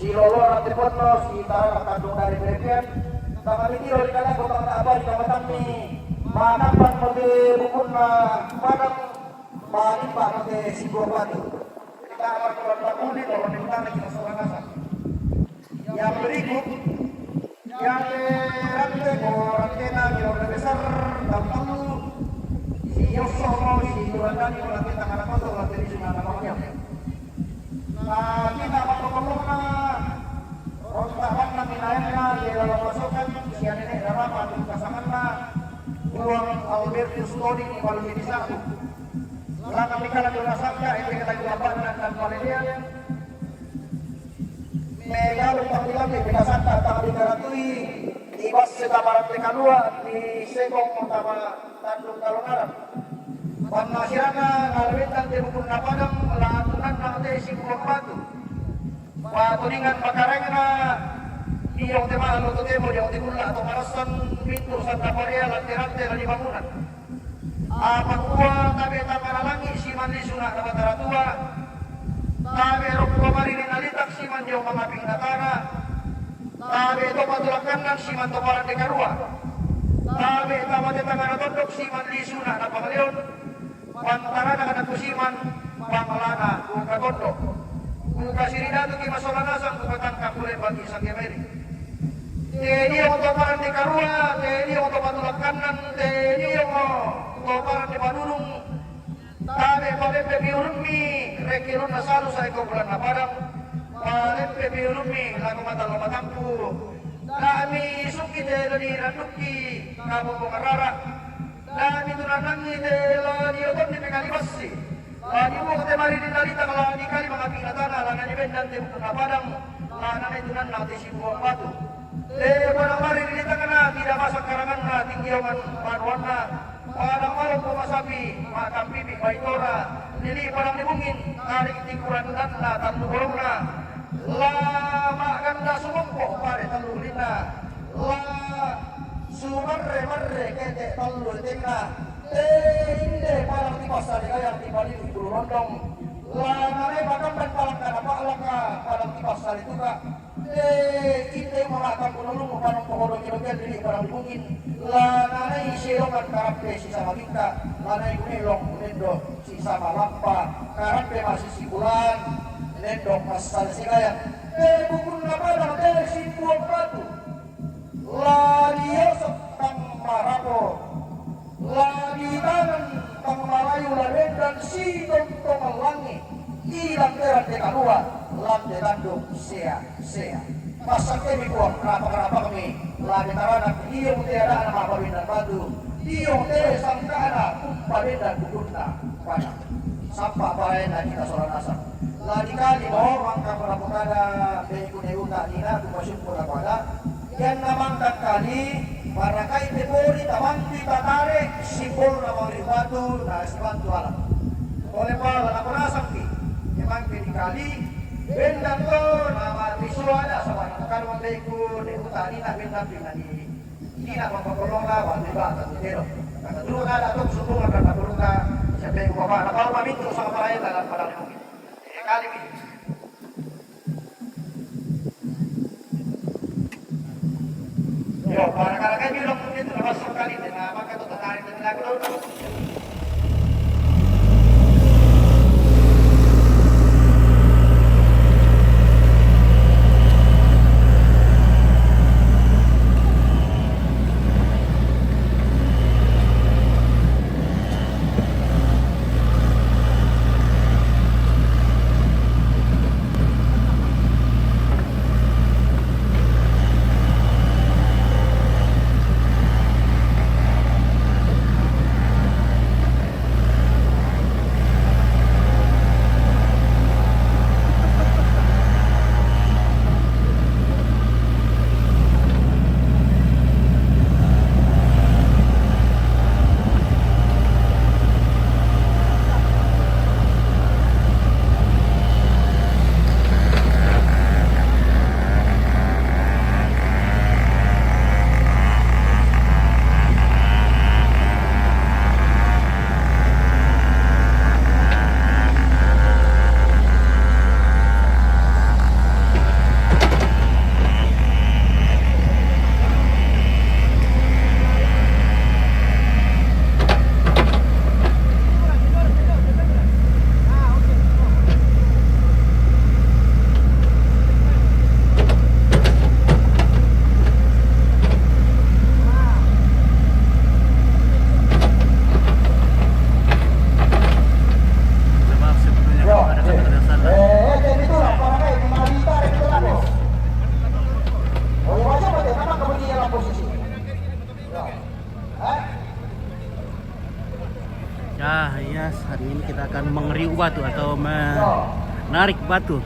si Lolo nanti foto si Tara kandung dari Bebian tangan ini oleh kalian kota abah di kawasan ini mana pan mode bukun padang bali pak mode si Gopati kita akan keluar kulit kalau di mana kita seorang asal yang berikut yang rantena yang besar dan lalu si Yosono si Yulandani melatih tangan kotor melatih di sana namanya. Nah kita mengkolomna rontahan naminayana di dalam pasukan sian ini dalam adu pasanganna uang Albertus Tony di Palu di satu. Setelah kami kalah di Nasabnya itu kita lakukan dan Valeria. Megalu panggilan di Pikasanta tanggal 300 di bas setabaran Tekanua di Segong utama Tandung Talongaran. Panasirana ngalitan di bukun napadang latunan nangte si Bukong Batu. Patuningan makarengna iyong tema luto temo iyong tikula atau marasan pintu Santa Maria lantai-lantai na di bangunan. Apang uwa tabi taparalangi si Mandisuna na mataratua. Tabi rokwa marinin alitak si Mandiyong mamaping natara. Tabi ito patulakan ng si Mantoparan de Karua. Tabi tamate tangan tondok si Mandisuna na pangalion. Pantara na kanatusiman pangalana kung katondok. Kung kasirinado ki masolanasan kung katangkap ulit bagi sa Gemeri. Teni yung toparan de Karua, teni yung topatulakan ng teni yung toparan de Manunong. Tabi palempe biurumi, rekirun na salo sa ikaw bulan na parang. Palempe biurumi, lago matalo matampu. Kami suki de lani ranuki, kamo mengarara. Kami tunanangi de lani otom di pekalibasi. Lani mo kate mari di nalita kalani kali mga pinatana, lana ni bendan de na padang, lana ni tunan natin si Buang Batu. Pada mari di tengah tidak masuk karangan na tinggiawan panuan na. Padang malam pumasapi, makam pipi baitora, nili padang dibungin, tarik tikuran ganda, tandu borong na. Lama ganda sumumpo, pare tandu lina. La sumarre kete tandu tingna. Inde padang di pasar kaya di bali di bulu rondong. La nare padang dan palang kana palaka padang di pasar itu kak. Inde mengatakan penulung padang pohon kilometer di padang dibungin. Lanay silokan karape si sama kita, lanay kunilong kunendo si sama lampa, karape masih si bulan, nendong pasal si kaya. Bukun na padang si Buang Batu, lagi yosok kang marapo, lagi tangan kang malayu dan si tontong langi, ilang teran dekalua, lantai tandung sea. Pasang kami buang kenapa kami lagi taranak dia mutiara anak mapawin dan batu dia sangka anak kumpalin dan bukutna banyak sampah bayan kita soal asap lagi kali bahwa mangka perapukada beikune uta nina kumasyukur pada yang namangkan kali para kai tepori tamang tarik simbol nama batu na sibantu alam oleh para anak perasangki memang kali benda to nama visual ada sama kan membaiku di utani nak benda binani ini nak mengkolong lah wali bahasa itu kata dulu ada tuh subuh ada dulu kan siapa yang bawa nak kalau kami terus sama lain dalam pada mungkin kali ini yo para kali bilang itu masuk kali dengan maka itu tertarik dengan lagu Ini kita akan mengeriuk batu atau menarik batu.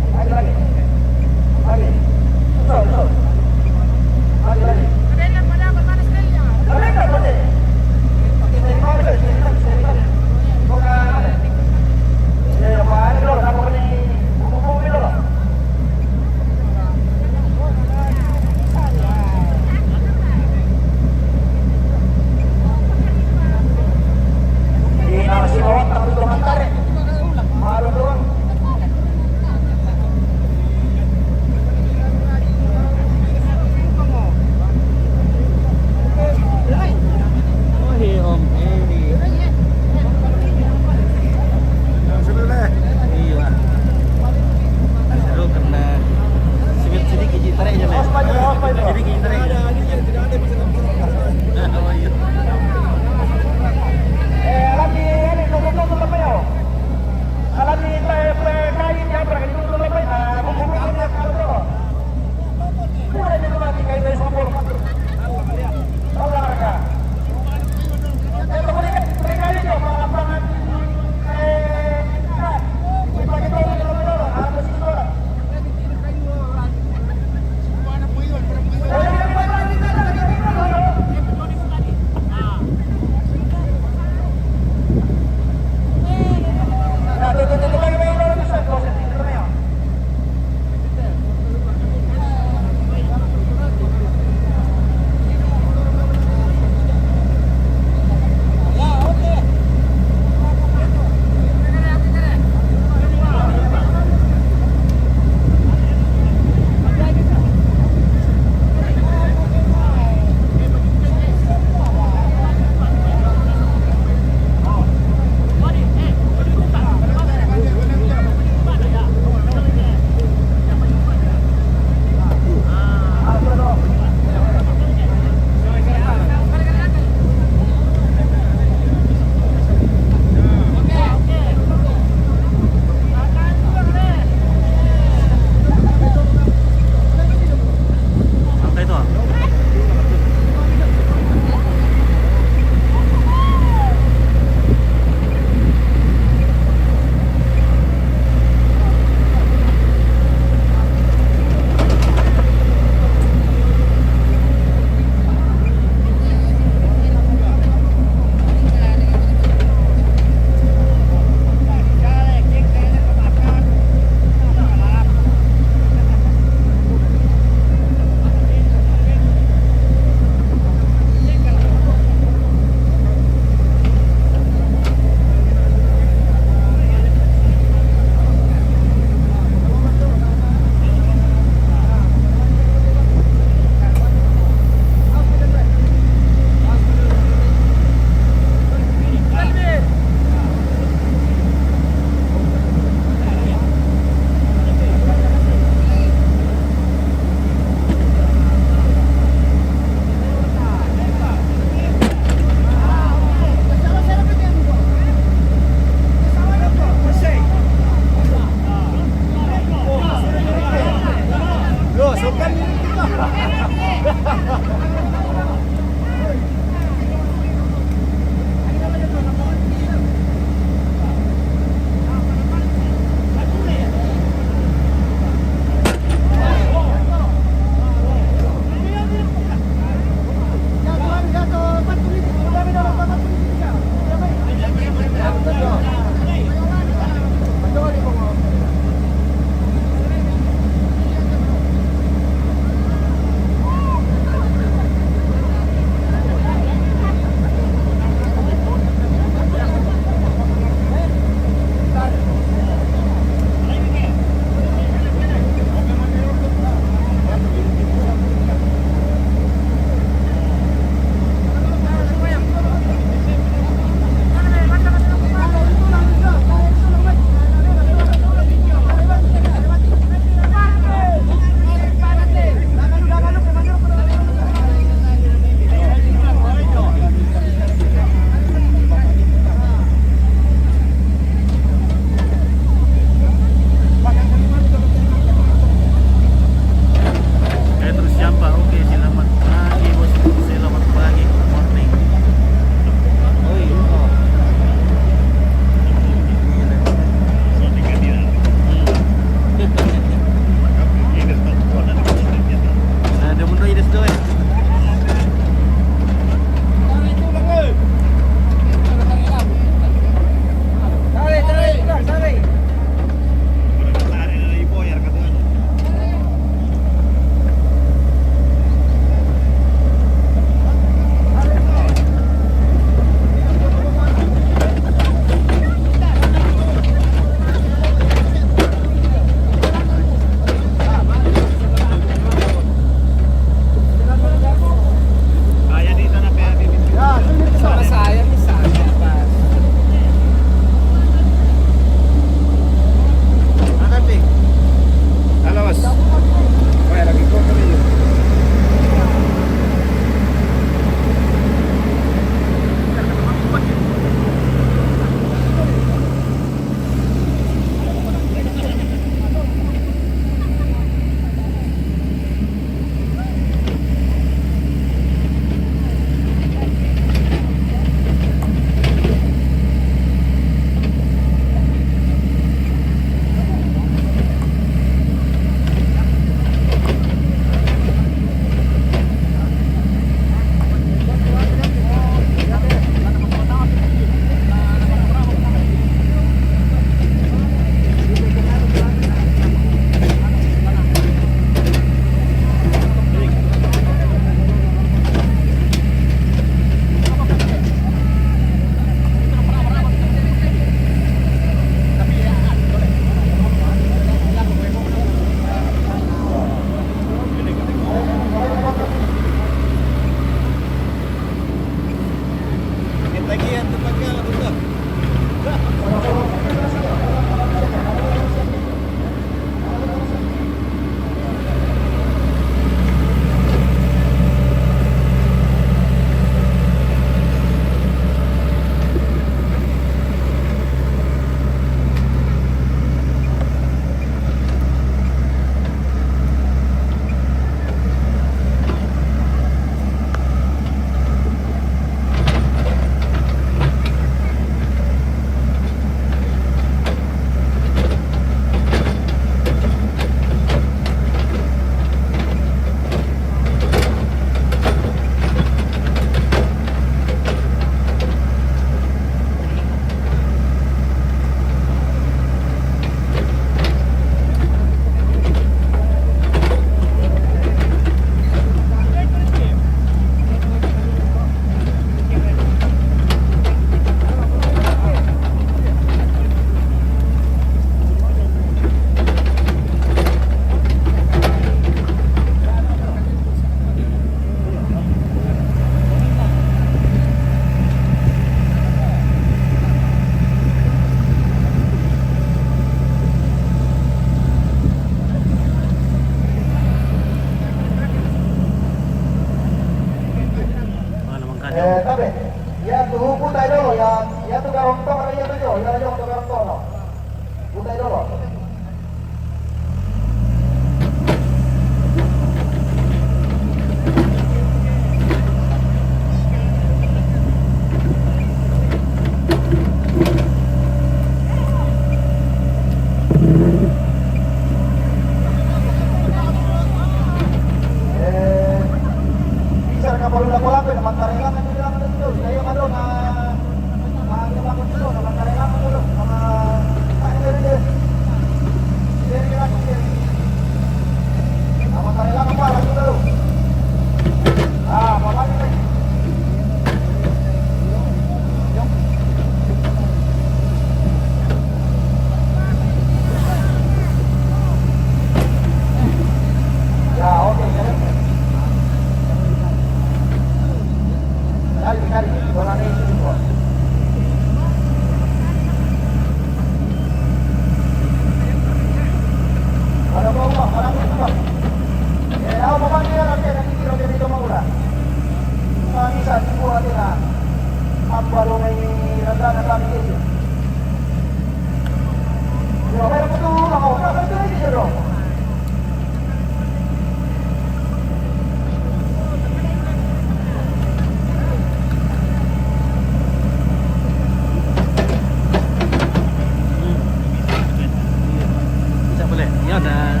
boleh. Ya udah.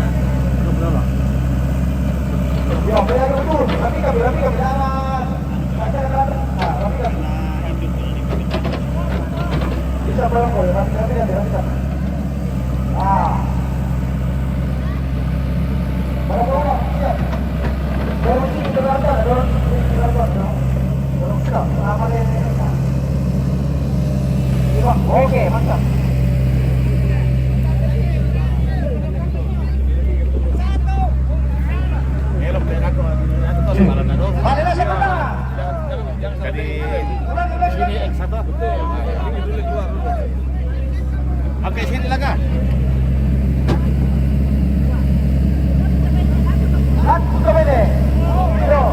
Berapa? Ya, boleh betul. Rapi kami jangan. Rapi kami. Bisa berapa boleh? Rapi kami. Berapa? Siap. Dorong sini berada, dorong sini berada. Dorong siap. Amalnya ini. Oke, mantap. Balik lah siapa? Jadi sini X1. Oke, sini lah kah? Buka bede. Yo.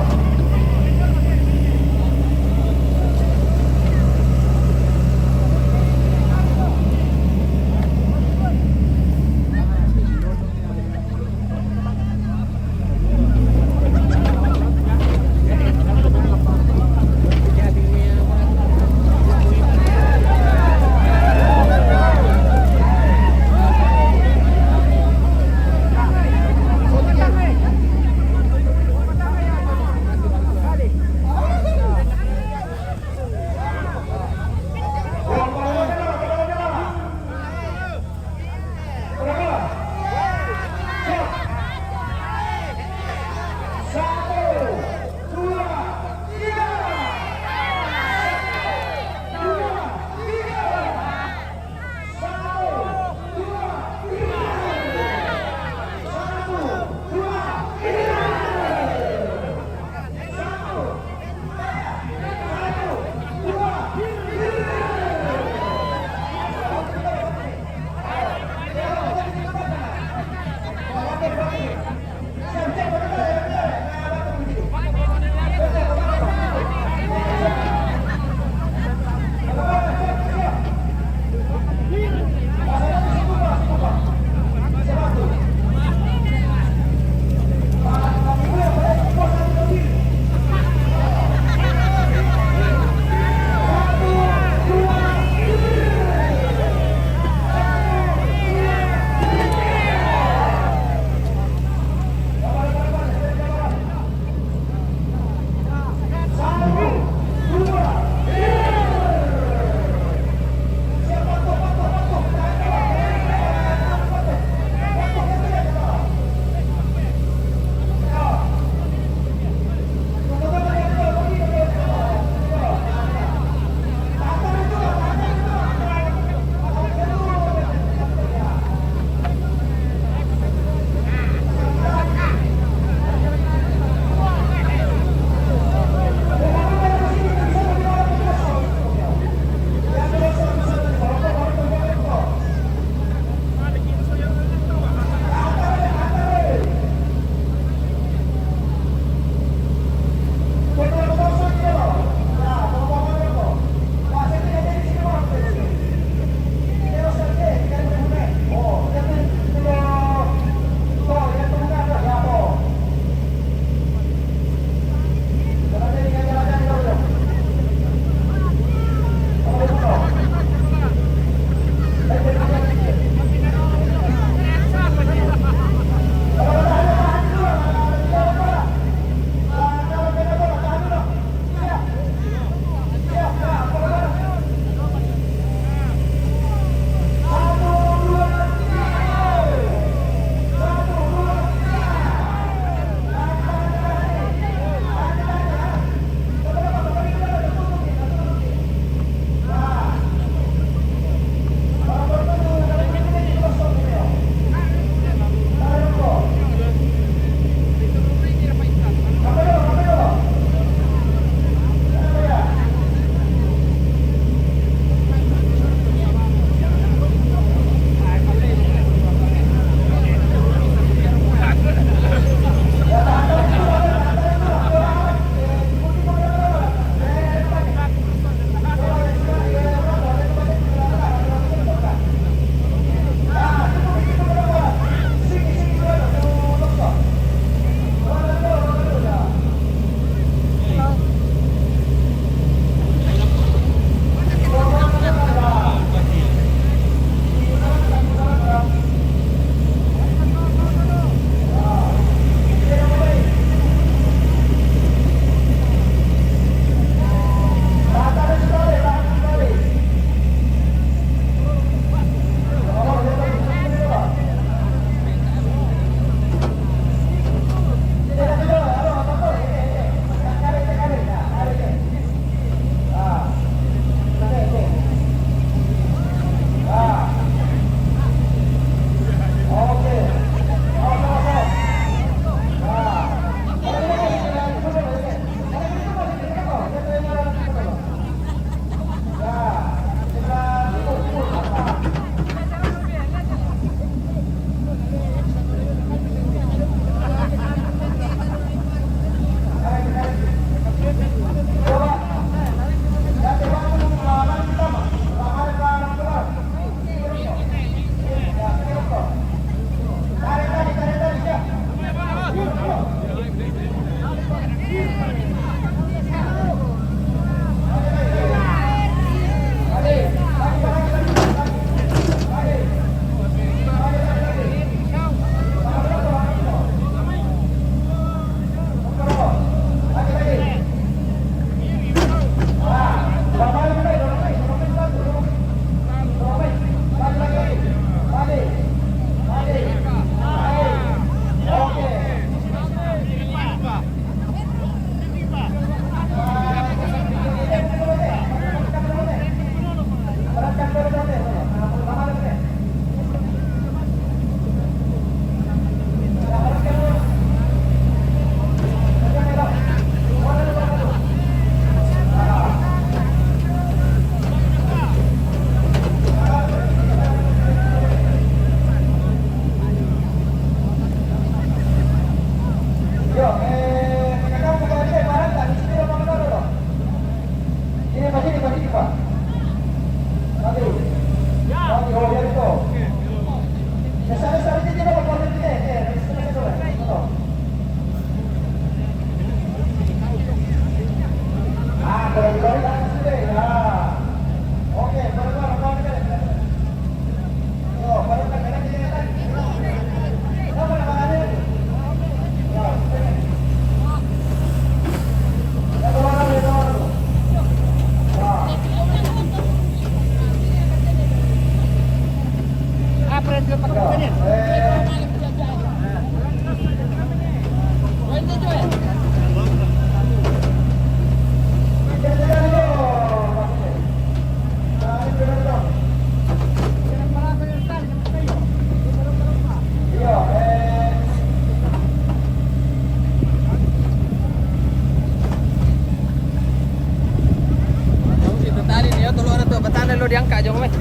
diangkat je weh.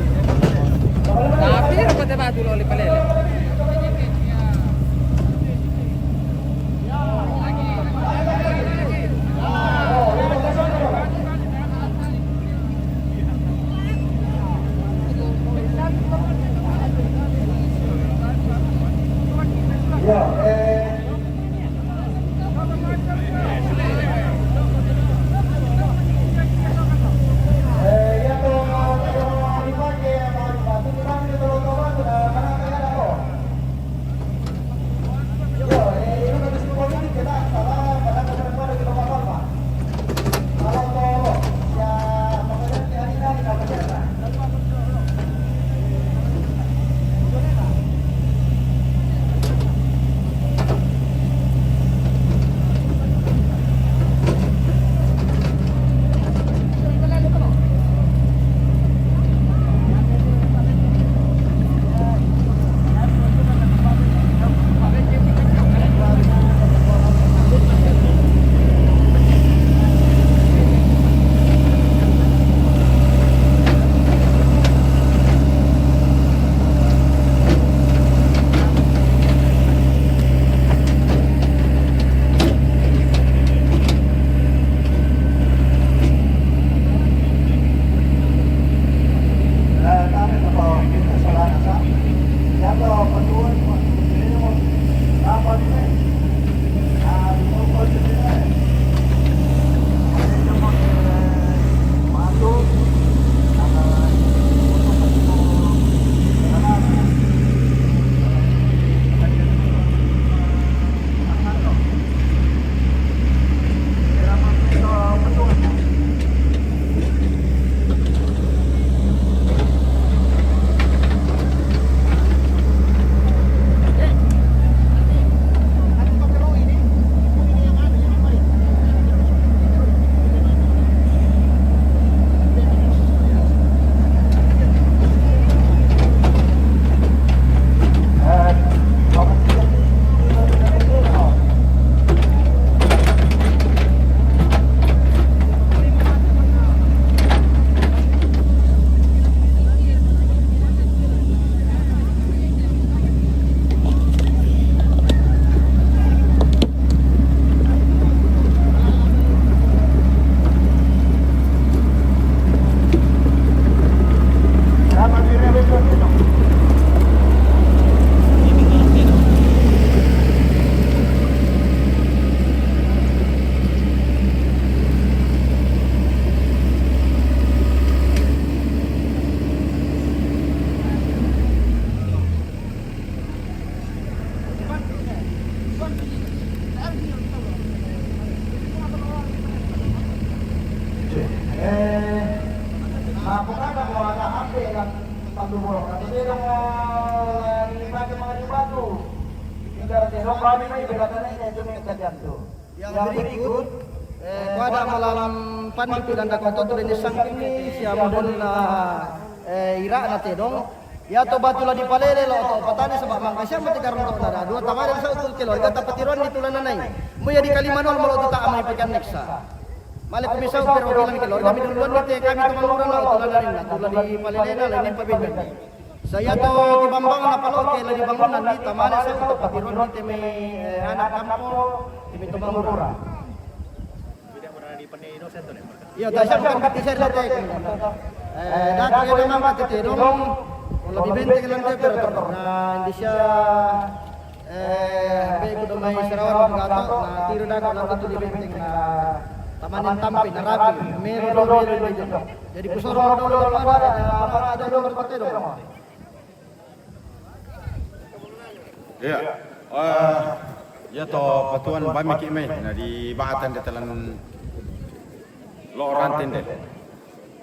Tapi dapat batu lo oleh palele. Yang berikut pada malam pandu dan dakoto dan sangkini siapa don ira na tedong ya to batula di palele lo to patani sebab mangkasya mati karun to nada dua tamare sa utul kilo ga tapatiron ni tulan nanay mo ya di kalimanol mo to ta amay pekan neksa mali pumisaw pero bilang kilo kami duluan ni kami tumaluran lo tulan na rin tulan di palele na lain pabindan saya to di Bambang na palo kay di bangunan ni tamare sa tapatiron ni teme anak kampo teme to bangura. Iya, dasar bukan katisar saja. Dan kita memang ketirung, kalau dibenteng lantai beratur. Nah, Indonesia, baik udah main Sarawak gato, nah tiru dah kalau lantai dibenteng, nah tamanin tampi, narapi, meru. Jadi pusor dulu ada nomor seperti itu. Iya, ya toh patuan bami kime, nah di bahatan di telan lo orang tende.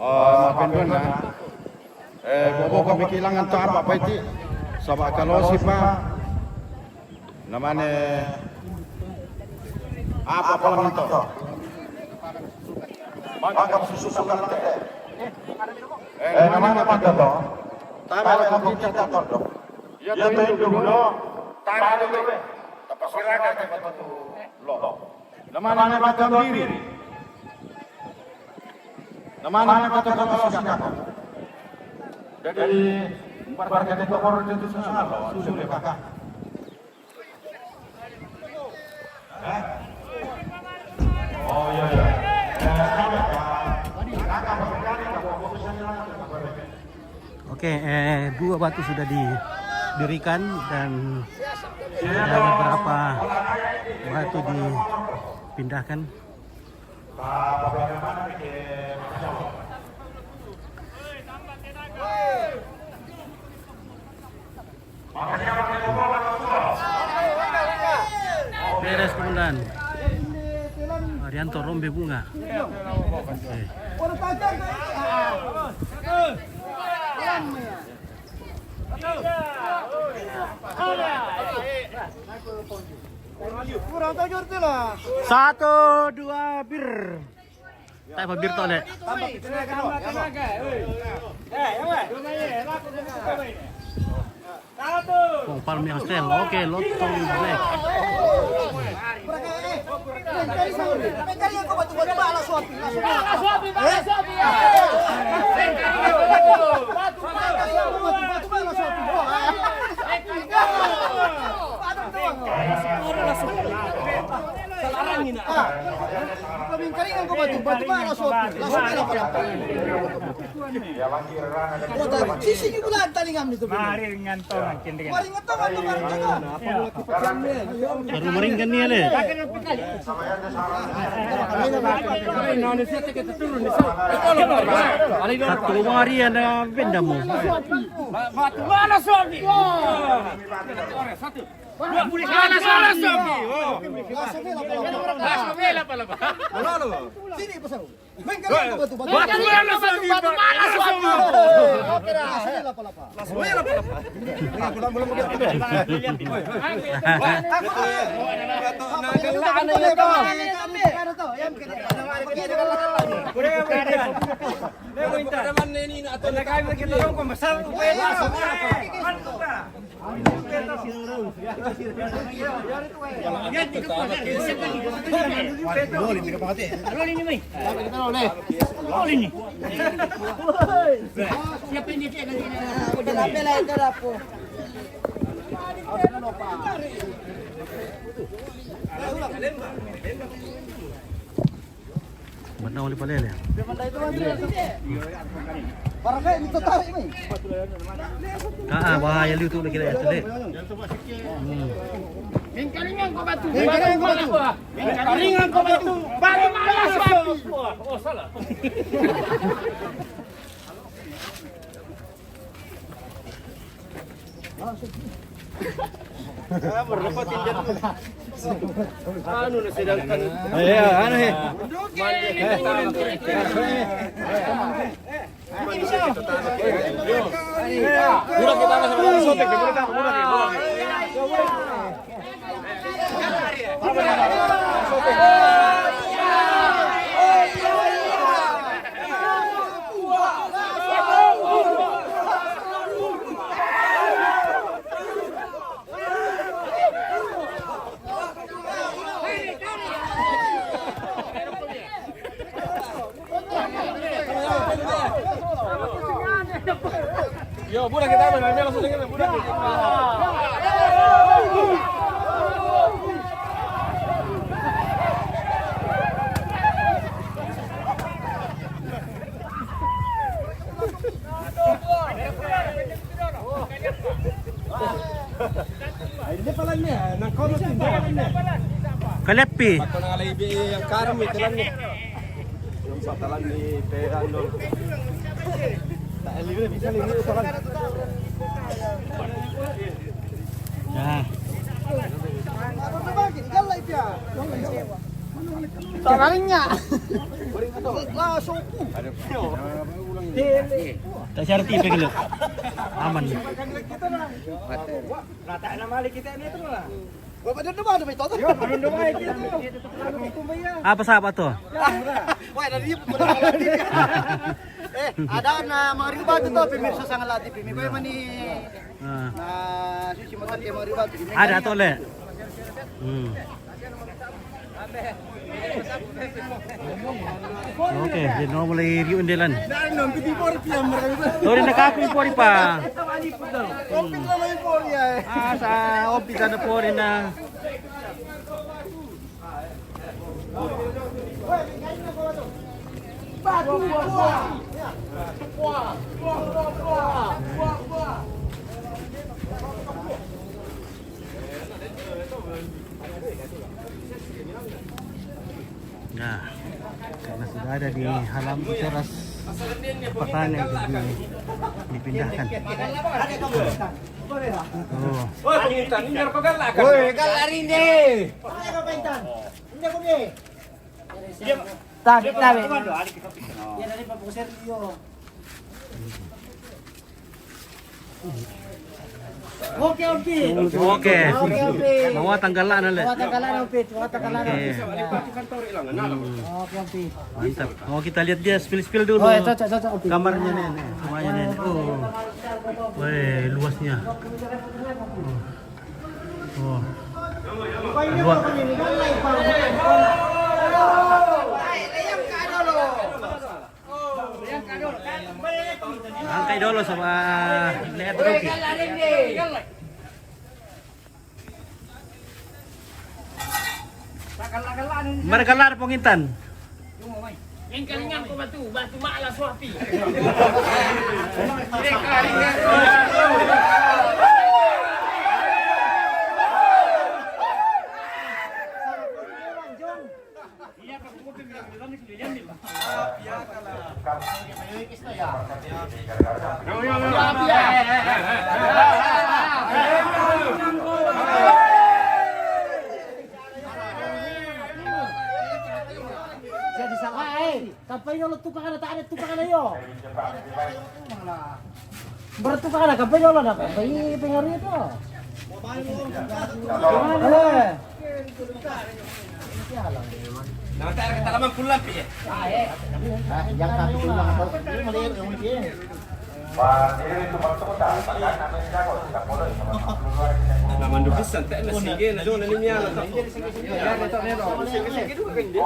Maafin dulu na. Bobo kami kehilangan to apa itu Sabak kalau siapa namanya apa kolam itu? Mangkap susu sukan teh. Namanya apa itu? Tanah yang kita dapat dong. Ya itu dulu. Tanah itu. Tapi silakan kita bantu. Loh. Namanya macam diri. Namanya kata-kata suka. Jadi barang itu orang itu susah loh, susul kakak. Oh iya iya. Oke, dua batu sudah didirikan dan ada beberapa batu dipindahkan. Beres komandan. Arianto Rombe Bunga. Oke. Satu, dua, bir. Tak apa bir tolek. Oh, palm yang stel. Oke, lotong black. Baru meringkan nih ale. Satu hari ada benda mu. Mana sobi? Mana sobi? Sini pasal. Mana boleh palele? Barangkali itu tarik ni. Bahaya lu tu lagi dah tadi. Mingkaringan kau batu. Mingkaringan kau batu. Bagi malas babi. Oh salah. Anu na sedangkan. Anu he. Murah kita sama sama sobek, murah. Yo, budak kita mana? Langsung dengar budak. Ini palanya, nak kau mesti jalan. Kalepi. Patut nak lebih yang karam itu lah ni. Yang satalan ni teran dong. Tak lebih bisa lebih satalan. Ya. Tangannya. Lah sopu. Tak syarti pe kalau. Aman. Rata na mali kita ini tu lah. Wala na naman, may toto. Yo, belum domai kita tu. Itu bayar. Apa sahabat tu? Wala na rin po na ada na mga ribado to, pimirsa sa ngalati, pimibay man ni susimutan kay mga ribado. Ada tu le. Okey, dia no mulai riun delan. Nah, piti por piam mereka. Tori nakapin po rin pa. Kompit na lang por ya. Sa office na po rin na. Nah, karena sudah ada di halaman teras pertanian jadi dipindahkan. Oh. Woi, kalari ni. Tabi. Oke. Oke. Bawa tanggalan ale. Mantap. Mau kita lihat dia spill dulu. Kamarnya nih. Semuanya nih. Oh. Wih, luasnya. Oh. Luas. Angkai dulu sama lihat dulu. Mereka lar pengintan. Yang kalingan ko batu malas wapi. Kapay nyo tupakan na taanit tupakan na yo. Bertupakan na kapay nyo na kapay pengaruh itu. Nanti kita lama pulang pi. Yang satu pulang atau melihat yang mungkin. Nama dubis santai na sige na doon na niya na. Ya kita ni lo. Sige dua kan dia.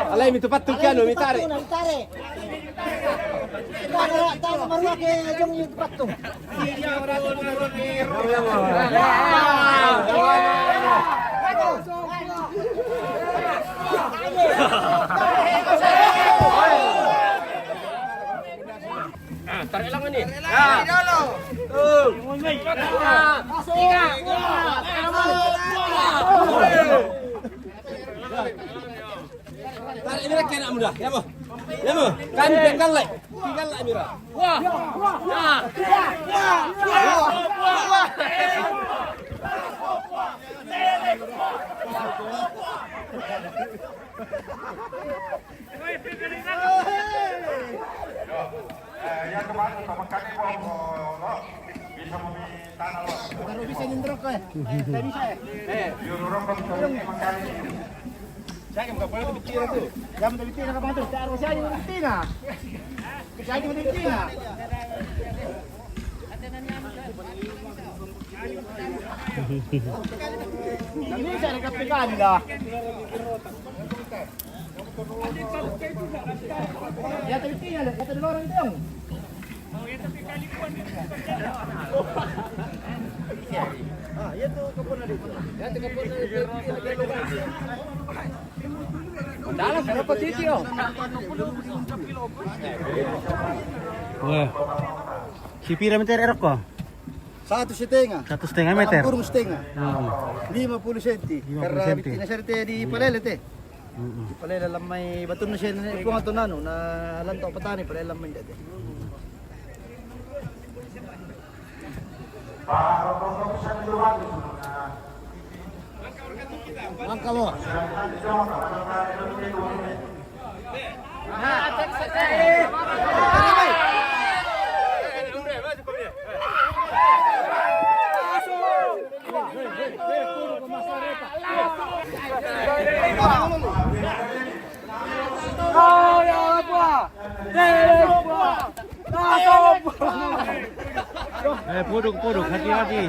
Alay mi tupat tulkan mi tarik. Tahu maruah ke jong yung patung. Tarik lang ni. Tarik mira kena mudah. Ya mo. Ya mo. Kan pegang lai. Pegang lai mira. Wah. Yang kemarin pemekanan bisa memilih tanah lo. Baru bisa nyendrok ya. Tidak bisa ya. Diurung pemekanan ini. Saya enggak boleh bicara tu. Yang meneliti nak apa tu? Tak harus saya meneliti nak. Saya meneliti nak. Ini saya dekat pegang dah. Ya tapi tinggal, ya tapi orang itu yang. Ah, ya tuh kebun ada itu. Ya tuh kebun ada itu. Dalam berapa sisi oh? Wah. Si pira meter erok ko? 1,5 meter. Kurung setengah. 50 cm. 50 Karena cm. bitina siya di palelet eh. Di palelet lang may bato na siya na ipunga to nano na lantaw patani palelet lang man dati. Mangka mo. Puduk, hati-hati.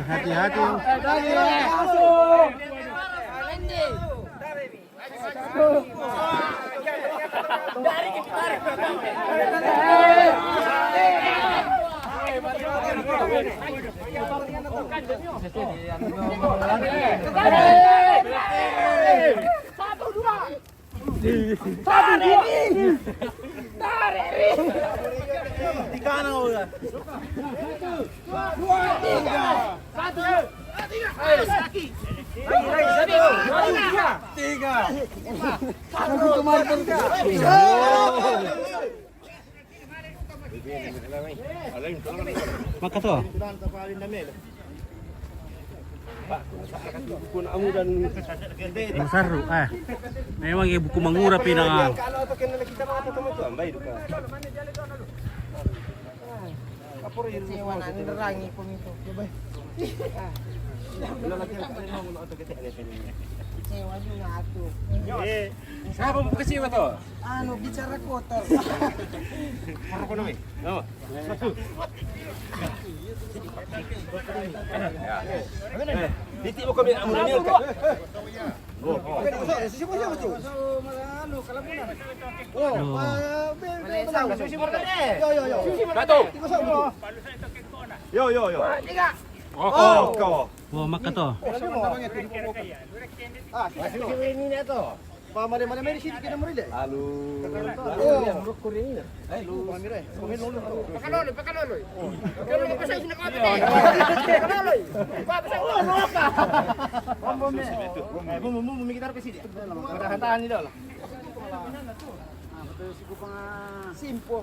Maka to. Masaru memang ibu buku mangura pinang. Kalau to ken nakita mga to mo to ambay duka. Siapa mo kasi to? Ano bicara kotor. Ako na no. Diti mo kami amo niyo ka. Yo. Oh, kau. Oh, maka to. Pamari-mari may sini kita mo rin eh. Alu. Pakaloloy. Pero mo pa sa sinakot eh. Pakaloloy. Bumikitar ke sini. Matahan nila lah. Simpo.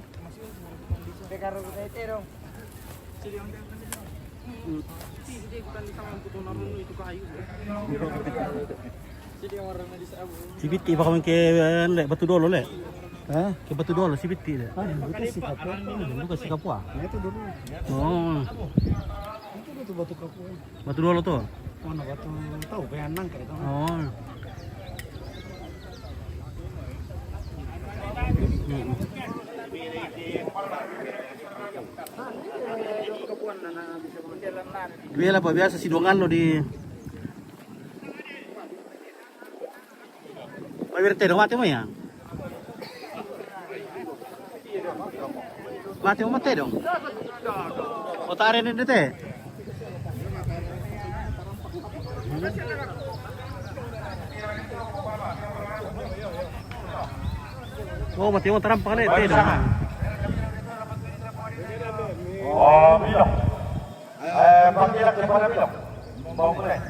Bekaro kay terong. Si Biti baka ke Batu Dolo le. Hah? Ke Batu Dolo si Biti le. Itu si Kapua. Itu ke Kapua. Itu dulu. Oh, Itu batu Kapua. Batu Dolo to. Mana batu tahu beanang kayak itu. Oh. Biasa apa biasa sidongan lo di. Mabirte dong mati mo ya. Mati mo mati dong. Otare ni dete. Oh, mati mo tarampa ka na ite dong. Oh, bilang. Panggilan ke para bilang. Mau mulai.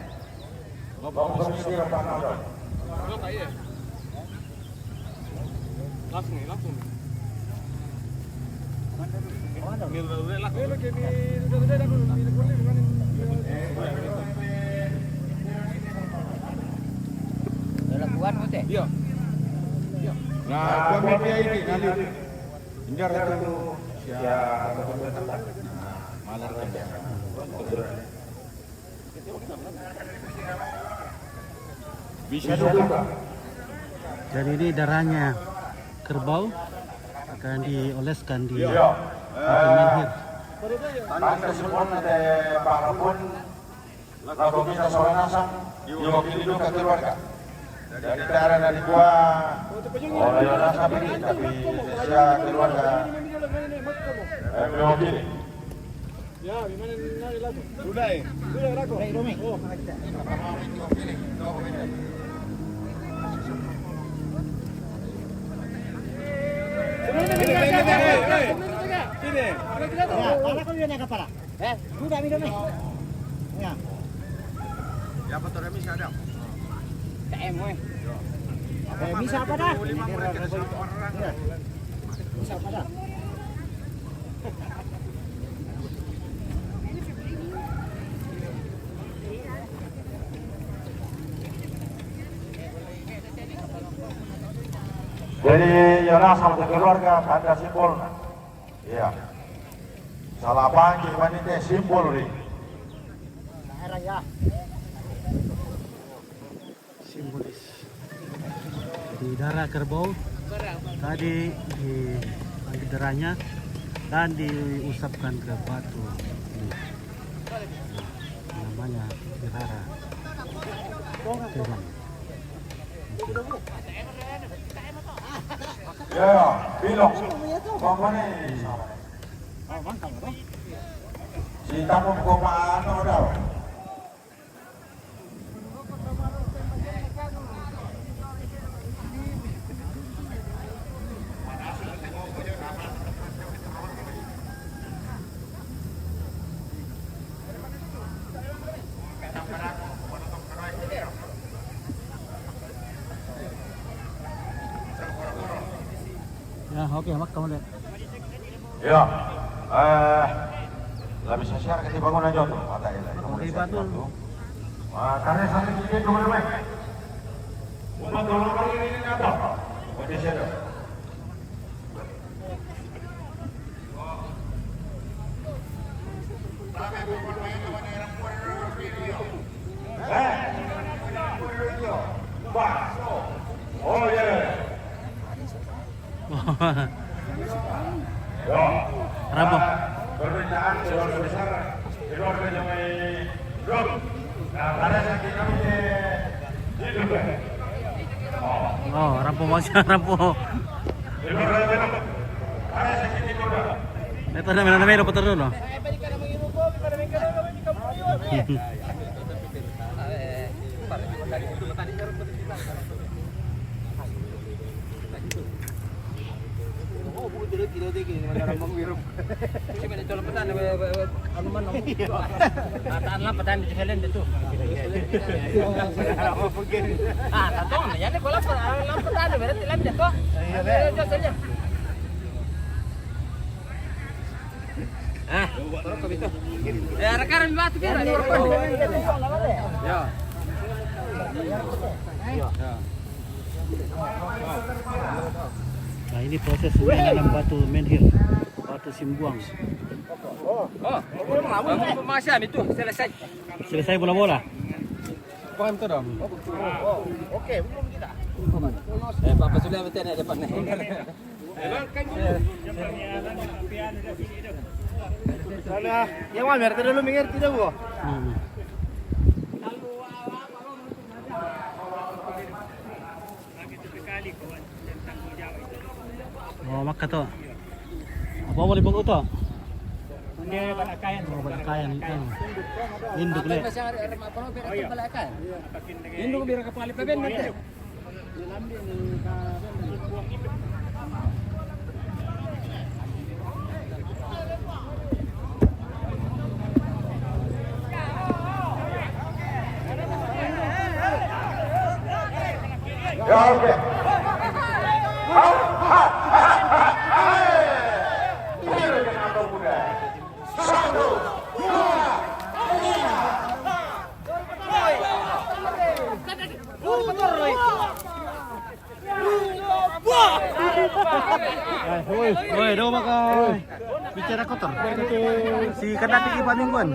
Mau komisi yang panah. Nah, kami ini nanti injar itu ya malam kerja. Bisa juga. Dan ini darahnya kerbau akan dioleskan di menhir. Tanda sepon ada parapun lalu bisa soal nasang diwakili juga keluarga. dari daerah dari gua Yonas tapi Indonesia keluarga belum ini. Ya, gimana nari lagu? Sudah lagu. Oh. Bisa apa dah? Bisa apa dah? Jadi Yonas sama keluarga ada simbol. Iya. Salah panggil ini teh simbol nih. Ya. Simbolis. Di darah kerbau. Tadi di darahnya dan diusapkan ke batu. Ini. Namanya darah. Ya, bilok. Pokoknya si tamu komano dah. Ya, oke, mak kamu lihat. Ya, lebih sosial ke bangunan jodoh, mata ini. Oke, betul. Karena sampai ini dulu nih. Umat dulu ini apa? Oke, siapa? Oh ya. Rambo. Permintaan keluarga besar, keluarga Jamai Drop. Nah, pada saat kami hidup. Oh, rampo masih rampo. Keluarga Drop. Pada saat hidup. Ito na may namero putar doon, no? Ataan lang patahan dito Helen dito. Ah, tato na yan ko lang patahan beres ilan dito. Ah, tolong ke itu. Ya, rekaran batu kira. Ya. Nah, ini proses menanam batu menhir, batu simbuang. Oh, pemasian itu selesai. Selesai bola-bola. Paham tuh dong. Oke, belum kita. Bapak sudah betul ada depan nih. Sana, yang mana? Mereka dulu minggir tidak gua. Oh, maka to. Apa mo libog to? Hindi balakayan. Oh, balakayan kan. Induk le. Balakayan. Induk biar kepala peben nanti. Ya, oke. Satu, dua, Woi, do maka bicara kotor. Si Kadati Ipa Mingguan.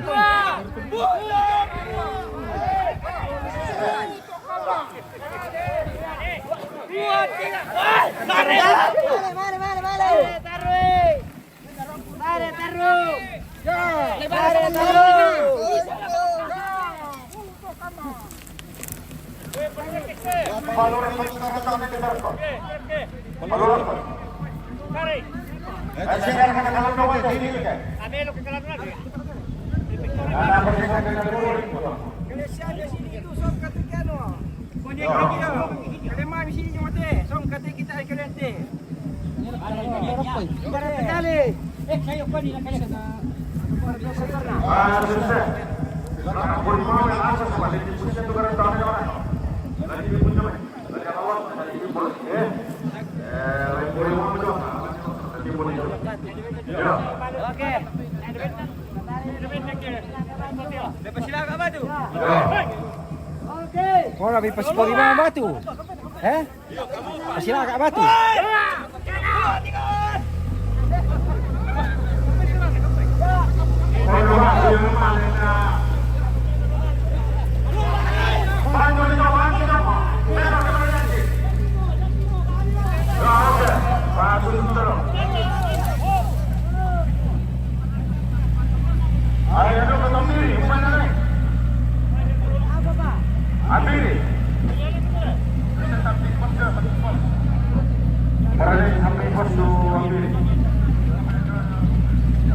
Valores pagkakataon ng barko. Valores po. Ay, siya na nakakalam na kayo, hindi ka. Amelo ka kalam lagi. Dapat siya na nagululit po. Kunya kaya. Kalema di sini cuma teh. Song kata kita ay kalente. Dale. Kayo pa nila kaya na. Susah. Karena boleh yang asas balik di sini itu karena tahu orang. Lagi pun coba. Lagi awal lagi boleh. Boleh mau coba. Lagi boleh coba. Ya. Oke. Lepas sila ka ba tu? Oke. Kau lebih pas pagi mana batu? Pasila ka batu?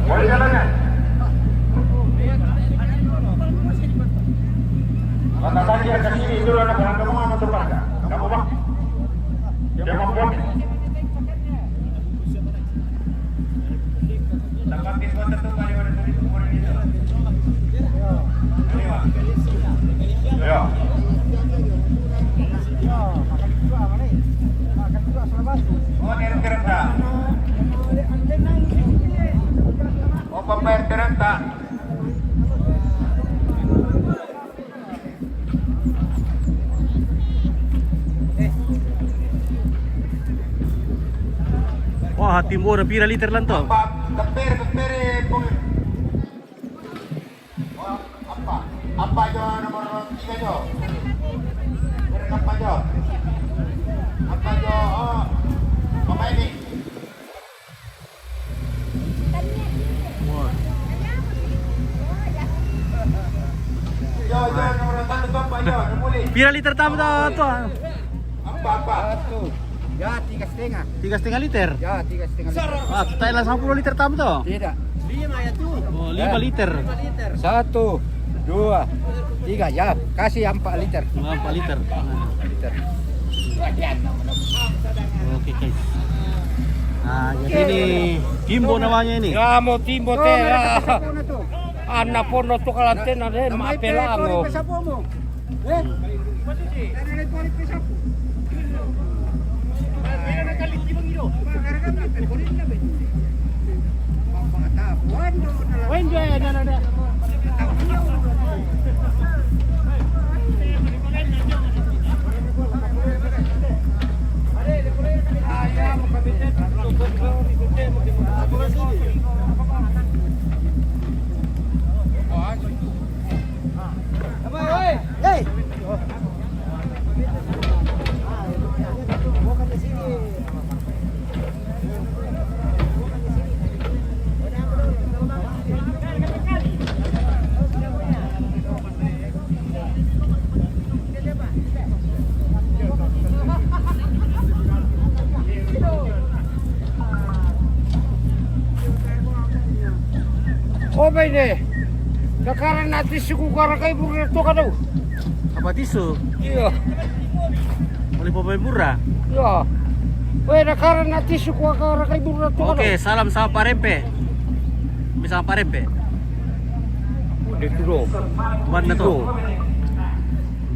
Boleh jalannya? Kata tadi ke sini itu ada barang kamu sama tempat enggak? Kamu bang? Dia mau buat. Tapatin kau tentu kali ada dari kemudian itu. Ya. Oh, keren tak? Oh, pemain keren tak? Wah, timur pira liter lang to? Kepere, apa jo nomor 3 jo? Apa jo? Apa ini? Jo nomor 1 to apa jo? Boleh. Pira liter tama to? Apa? Ya, 3,5. 3,5 liter. Ya, 3,5 liter. Ah, tayo lang 10 liter tama to. Tidak. 5 ya tuh. Oh, 5 liter. 1, 2, 3. Ya, kasih 4 liter. 4 liter. Liter. Oke, guys. Nah, jadi ini Timbo namanya ini. Ya mau timbo teh. Anak pono tu kalanten ada maapelango. Oh bene, sekarang nanti suku karena kayak burung itu kan tuh. Apa tisu? Iya, Boleh pemain murah. iya. Weh, sekarang nanti suku karena kayak burung itu kan. Oke, salam sama Pak Rempe. Bisa Pak Rempe. Udah dulu. Mana tuh?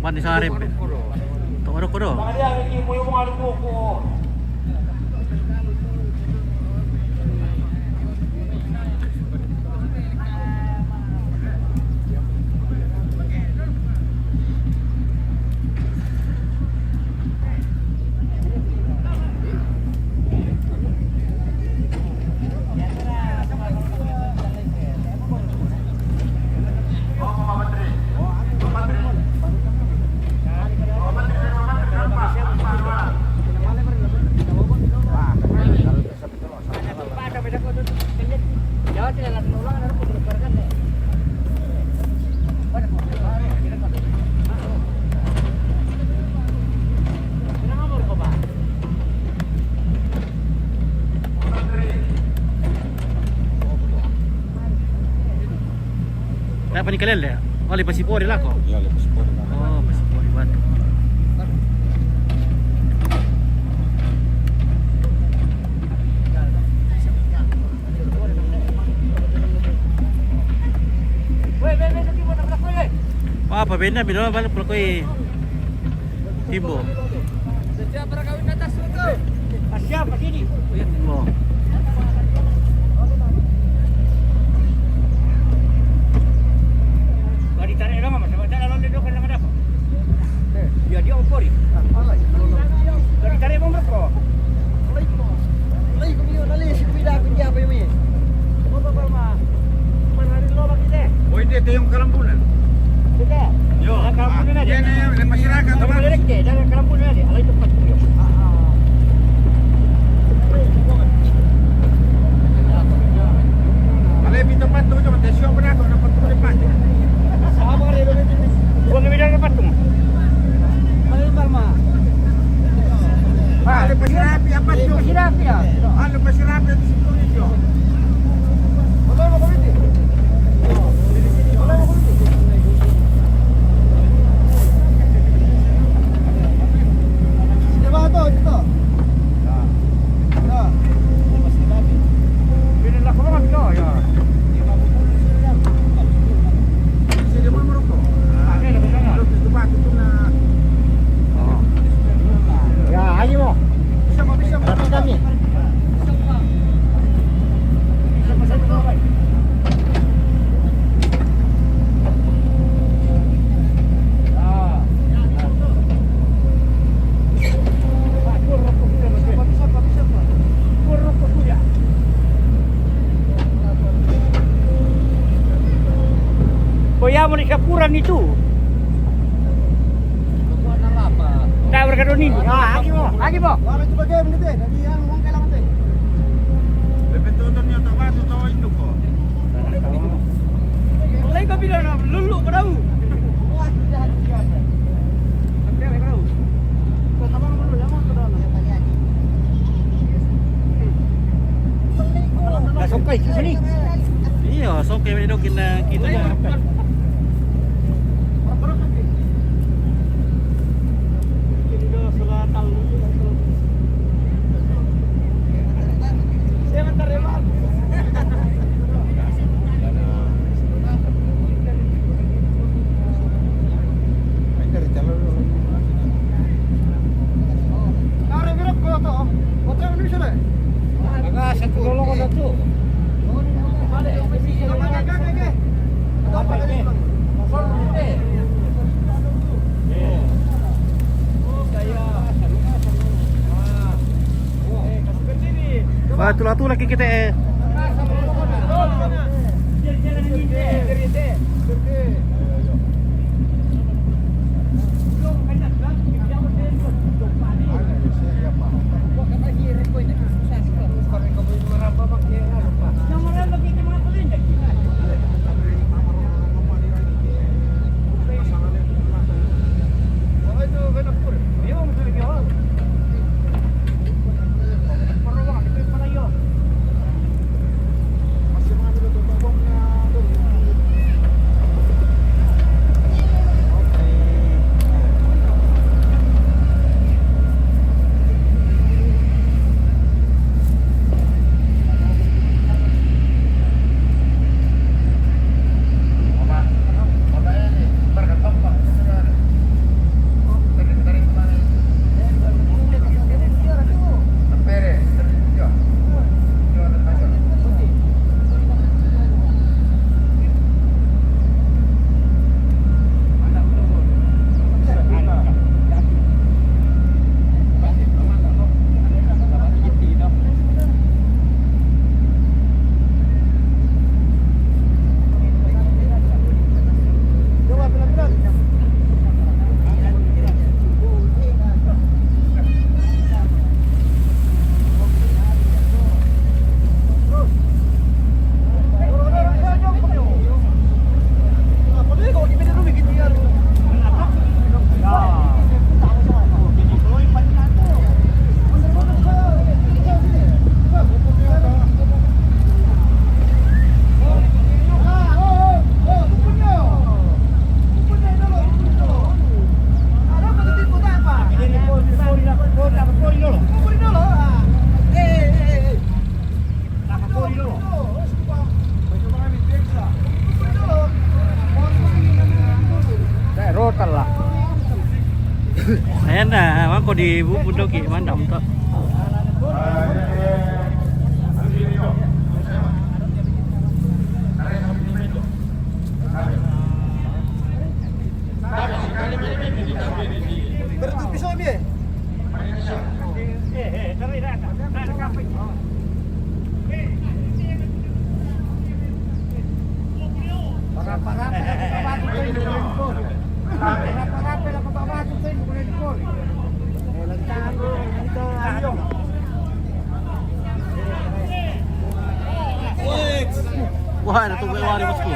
Mana di sana Rempe? Tuh ada kodo. Kaya panikalel ya? Oh, Pasipori lah kok. Iya, lepas sport. Oh, Pasipori Batu. Wah, apa benda bila balik pelakoi Timbo. Setiap berkawin atas itu. Siap pas ini. Timbo. Bari tarik lama mas, tak lalu dia kan ada. Dia opori. Bari tarik mau berapa? Lagi kau nali si pida kerja apa ini? Berapa mah? Mana lo bagi deh? Oh, ini dia yang kalambunan. Sudah. Yo, Kalambunan aja. ini masyarakat Kamu teman. direct deh, jangan kalambunan aja. Alai tempat yo. Alay di tempat tu cuma desyo pernah kau dapat tu depan. Sama kali lo ni. Gua ngebilang tempat tu. Alai Palma. Ah, lepas rapi apa tu? Siap ya. Ah, lepas rapi di situ ni jo. Siapa tu itu? Ya. Bila kau nak kau ya. Sini mana merokok? Ah, Ada betul. lu tempat tu na. Ya, ayo mo. Bisa Rapi kami. Bisa pasal tu apa? Kuya mo ni kapuran itu. Dah berkadon ini. Ah, lagi mo. Wala itu bagai benda teh. Dari yang orang kalah teh. Lepas tu tu ni tak masuk tu itu ko. Mulai kau bilang lulu perahu. Dah sokai ke sini? Iya, sokai ni dokin kita nya. Wah, tu lagi kita Bangko di Bundoki mandam tuh. Bertubi sobi. Wah, ada tunggu wari bosku.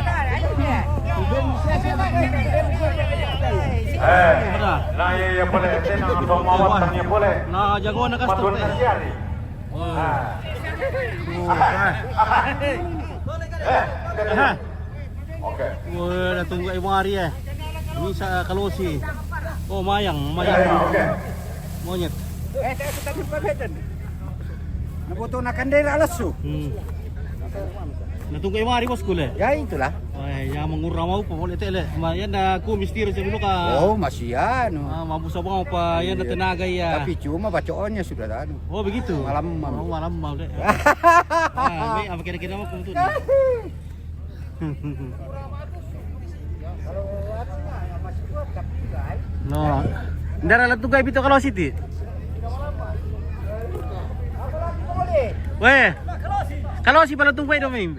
Nah ya boleh, tenang atau mawat tanya boleh. Nah, jagoan nak kasih Matur teh. nasi hari. Oke. Wah, ada tunggu wari ya. Ini sa kalosi. Oh, mayang. Oke. Monyet. Nabuto na kandela alasu. Natunggu wari bosku le. Ya itulah. Ay, ya mengurang mau pa ulit ele. Mayan na ku misteri sa dulu ka. Oh, masih ano. Mabusa ba pa yan na tenaga ya. Tapi cuma bacoonnya sudah anu. Oh, begitu. Malam. Oh, malam mau deh. May apa kira-kira mo kung tuh. No. Ndara la tugay bito kalau City. Weh. Kalau si pala tungguay do may.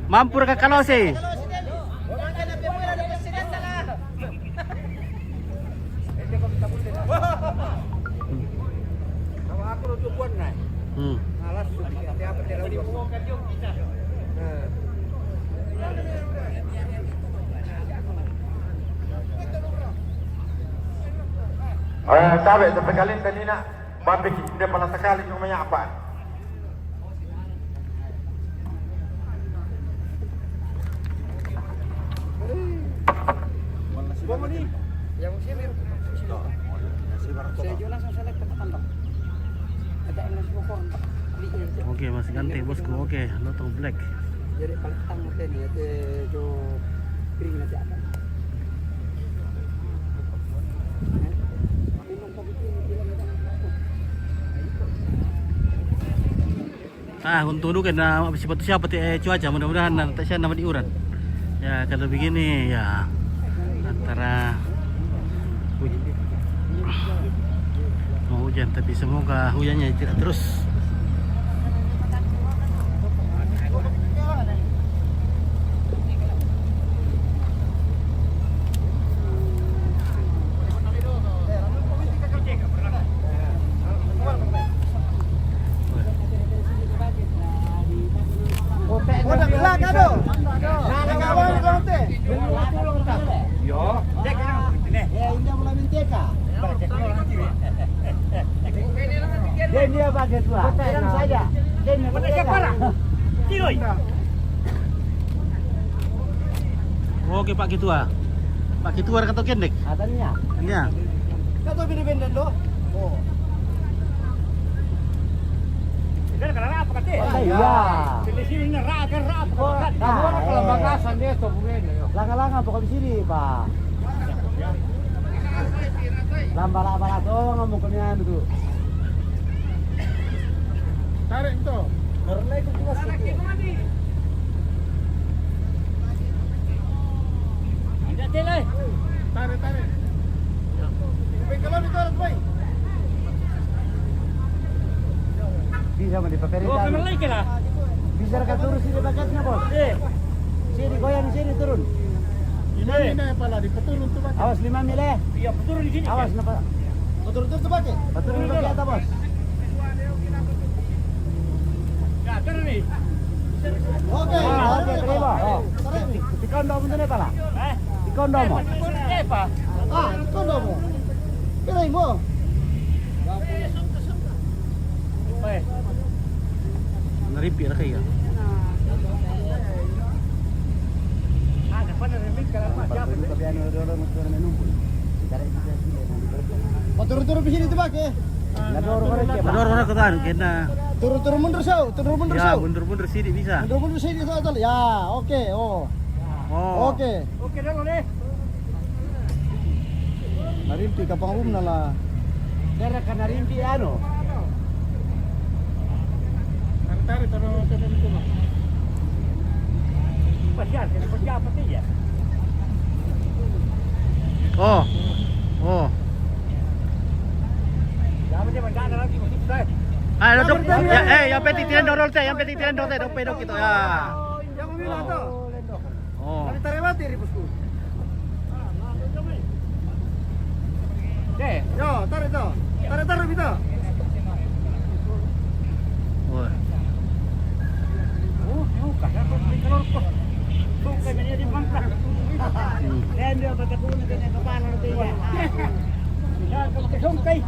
Mampur ka kalau si. Sabi, sa pagkalin kanina, babik hindi pala sakali yung mayapaan. Oke, masih ganti bosku. Oke, lotong black. Jadi palitang natin jo kering na siya. Untuk dulu kan siapa cuaca mudah-mudahan nanti saya nama diuran. Ya kalau begini ya antara mau hujan tapi semoga hujannya tidak terus. Dia pakai tua. Tenang saja. Oke Pak Ketua. Pak Ketua kata kendek. Adanya. Iya. Kau tuh benda lo. Oh. Iya. Kalau bagasan dia tuh Langa-langa pokok di sini, Pak. Lambar-lambar tuh ngomong kemana itu. Tarik itu. Karena itu kuas itu. Tarik. Kalau itu harus baik. Bisa mau dipaperin. Oh, kemana lagi lah? Bisa dekat turun sini bakatnya, Bos. Sini goyang sini turun. Ini apa dipeturun tuh, Pak. Awas 5 mil. Iya, peturun di sini. Awas napa? Peturun tuh pakai. Peturun di atas, Bos. Ya, turun nih. Oke, terima. Oh. Di kondom itu nih, Pak. Di kondom. Apa? Di kondom. Kira mo. Naripi na kayo. Turun-turun di sini tuh, Pak, ya. Mador na katan kena. Turun-turun mundur sau, turun mundur Ya, sau. mundur-mundur sini bisa. Mundur-mundur sini sau. Ya, oke. Oh. Oh. Oke. Oke dah lo deh. Narimpi ka pangum na la. Dara ka narimpi ano? Tari taro tadi itu. Pasal kerja apa sih ya? Oh. Oh. Jangan dia mandang lagi musik saya. Ah, duduk. Ya, yang penting tiran dorol teh, yang penting tiran dorol teh, dok gitu ya. Yang bilang tuh. Oh. Tadi tarik mati di bosku. Yo, tarik tuh. Tarik kita. Oh. Dan dia pakai punya dengan kepala nanti ya. Ya, ke sungkai.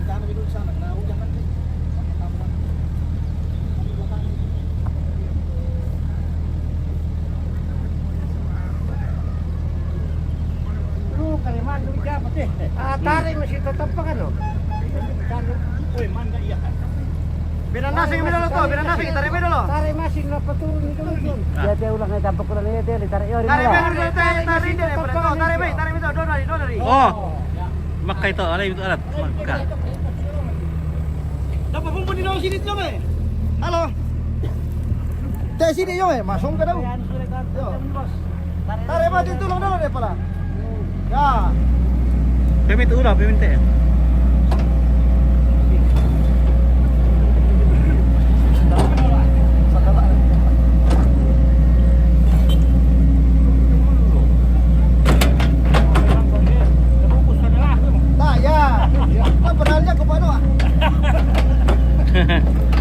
Jangan duduk sana, nah hujan nanti. Lu kalimat lu siapa sih? Ah, tarik masih tetap kan lo? Woi, mangga iya. Beda nasi beda lo tuh, beda nasi tarik beda lo. Tarik masih ngapa turun itu turun. Dia ulang ngai tampak kurang dia ditarik yo. Tarik beda tarik dia tarik beda donari. Oh. Maka itu alay itu alat. Maka. Dapat pun di dalam sini tuh, halo. Teh sini yo, masuk ke dalam. Tarik mati tulung dulu deh pala. Ya. Pemit ulah, pemit teh.